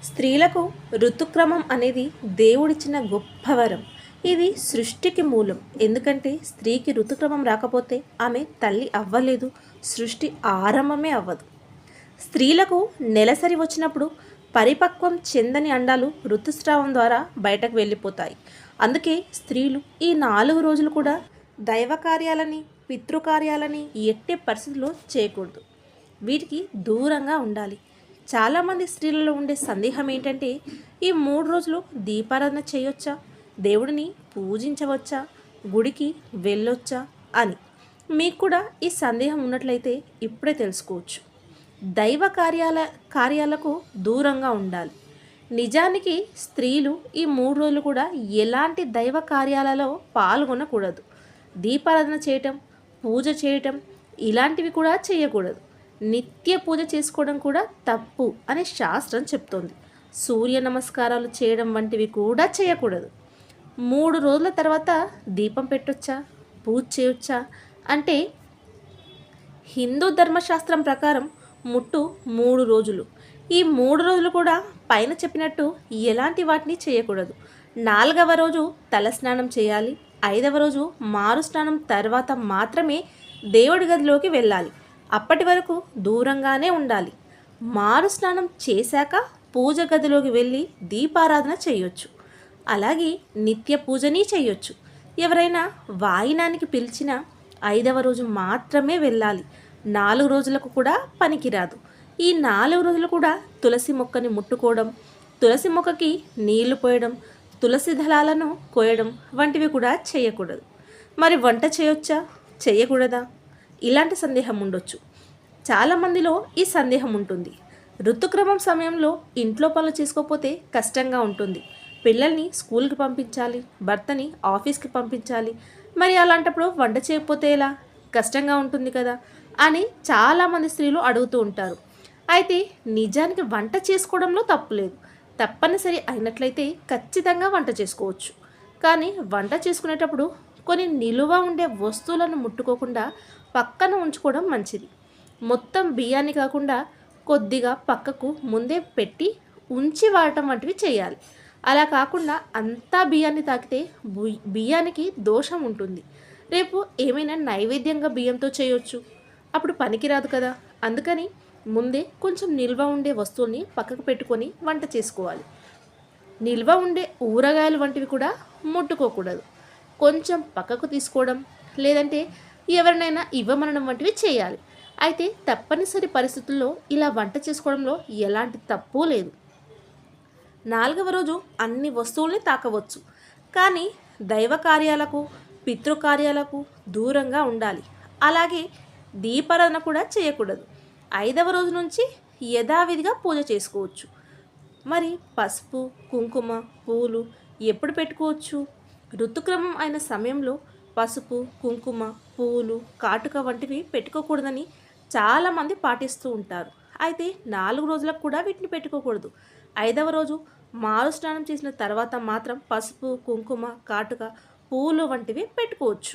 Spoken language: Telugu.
స్త్రీలకు ఋతుక్రమం అనేది దేవుడిచ్చిన గొప్ప వరం. ఇది సృష్టికి మూలం. ఎందుకంటే స్త్రీకి ఋతుక్రమం రాకపోతే ఆమె తల్లి అవ్వలేదు, సృష్టి ఆరంభమే అవ్వదు. స్త్రీలకు నెలసరి వచ్చినప్పుడు పరిపక్వం చెందని అండాలు ఋతుస్రావం ద్వారా బయటకు వెళ్ళిపోతాయి. అందుకే స్త్రీలు ఈ 4 రోజులు కూడా దైవ కార్యాలని, పితృకార్యాలని ఎట్టి పరిస్థితుల్లో చేయకూడదు. వీటికి దూరంగా ఉండాలి. చాలామంది స్త్రీలలో ఉండే సందేహం ఏంటంటే, ఈ 3 రోజులు దీపారాధన చేయొచ్చా, దేవుడిని పూజించవచ్చా, గుడికి వెళ్ళొచ్చా అని. మీకు కూడా ఈ సందేహం ఉన్నట్లయితే ఇప్పుడే తెలుసుకోవచ్చు. దైవ కార్యాలకు దూరంగా ఉండాలి. నిజానికి స్త్రీలు ఈ 3 రోజులు కూడా ఎలాంటి దైవ కార్యాలలో పాల్గొనకూడదు. దీపారాధన చేయటం, పూజ చేయటం ఇలాంటివి కూడా చేయకూడదు. నిత్య పూజ చేసుకోవడం కూడా తప్పు అని శాస్త్రం చెప్తోంది. సూర్య నమస్కారాలు చేయడం వంటివి కూడా చేయకూడదు. 3 రోజుల తర్వాత దీపం పెట్టొచ్చా, పూజ చేయొచ్చా అంటే, హిందూ ధర్మశాస్త్రం ప్రకారం ముట్టు 3 రోజులు. ఈ 3 రోజులు కూడా పైన చెప్పినట్టు ఎలాంటి వాటిని చేయకూడదు. 4వ రోజు తలస్నానం చేయాలి. 5వ రోజు మారు స్నానం తర్వాత మాత్రమే దేవుడి గదిలోకి వెళ్ళాలి. అప్పటి వరకు దూరంగానే ఉండాలి. మారు స్నానం చేశాక పూజ గదిలోకి వెళ్ళి దీపారాధన చేయొచ్చు. అలాగే నిత్య పూజని చేయొచ్చు. ఎవరైనా వాయినానికి పిలిచినా 5వ రోజు మాత్రమే వెళ్ళాలి. 4 రోజులకు కూడా పనికిరాదు. ఈ 4 రోజులు కూడా తులసి మొక్కని ముట్టుకోవడం, తులసి మొక్కకి నీళ్లు పోయడం, తులసి దళాలను కోయడం వంటివి కూడా చేయకూడదు. మరి వంట చేయొచ్చా, చేయకూడదా, ఇలాంటి సందేహం ఉండొచ్చు. చాలామందిలో ఈ సందేహం ఉంటుంది. ఋతుక్రమం సమయంలో ఇంట్లో పనులు చేసుకోకపోతే కష్టంగా ఉంటుంది. పిల్లల్ని స్కూల్కి పంపించాలి, భర్తని ఆఫీస్కి పంపించాలి. మరి అలాంటప్పుడు వంట చేయకపోతే ఎలా, కష్టంగా ఉంటుంది కదా అని చాలామంది స్త్రీలు అడుగుతూ ఉంటారు. అయితే నిజానికి వంట చేసుకోవడంలో తప్పు లేదు. తప్పనిసరి అయినట్లయితే ఖచ్చితంగా వంట చేసుకోవచ్చు. కానీ వంట చేసుకునేటప్పుడు కొన్ని నిలువ ఉండే వస్తువులను ముట్టుకోకుండా పక్కన ఉంచుకోవడం మంచిది. మొత్తం బియ్యాన్ని కాకుండా కొద్దిగా పక్కకు ముందే పెట్టి ఉంచి వాడటం వంటివి చేయాలి. అలా కాకుండా అంతా బియ్యాన్ని తాకితే బియ్యానికి దోషం ఉంటుంది. రేపు ఏమైనా నైవేద్యంగా బియ్యంతో చేయొచ్చు, అప్పుడు పనికిరాదు కదా. అందుకని ముందే కొంచెం నిల్వ ఉండే వస్తువుల్ని పక్కకు పెట్టుకొని వంట చేసుకోవాలి. నిల్వ ఉండే ఊరగాయలు వంటివి కూడా ముట్టుకోకూడదు. కొంచెం పక్కకు తీసుకోవడం, లేదంటే ఎవరినైనా ఇవ్వమనడం వంటివి చేయాలి. అయితే తప్పనిసరి పరిస్థితుల్లో ఇలా వంట చేసుకోవడంలో ఎలాంటి తప్పు లేదు. 4వ రోజు అన్ని వస్తువుల్ని తాకవచ్చు. కానీ దైవ కార్యాలకు, పితృకార్యాలకు దూరంగా ఉండాలి. అలాగే దీపారాధన కూడా చేయకూడదు. 5వ రోజు నుంచి యథావిధిగా పూజ చేసుకోవచ్చు. మరి పసుపు, కుంకుమ, పూలు ఎప్పుడు పెట్టుకోవచ్చు? ఋతుక్రమం అయిన సమయంలో పసుపు, కుంకుమ, పూలు, కాటుక వంటివి పెట్టుకోకూడదని చాలామంది పాటిస్తూ ఉంటారు. అయితే 4 రోజులకు కూడా వీటిని పెట్టుకోకూడదు. 5వ రోజు మారు స్నానం చేసిన తర్వాత మాత్రం పసుపు, కుంకుమ, కాటుక, పూలు వంటివి పెట్టుకోవచ్చు.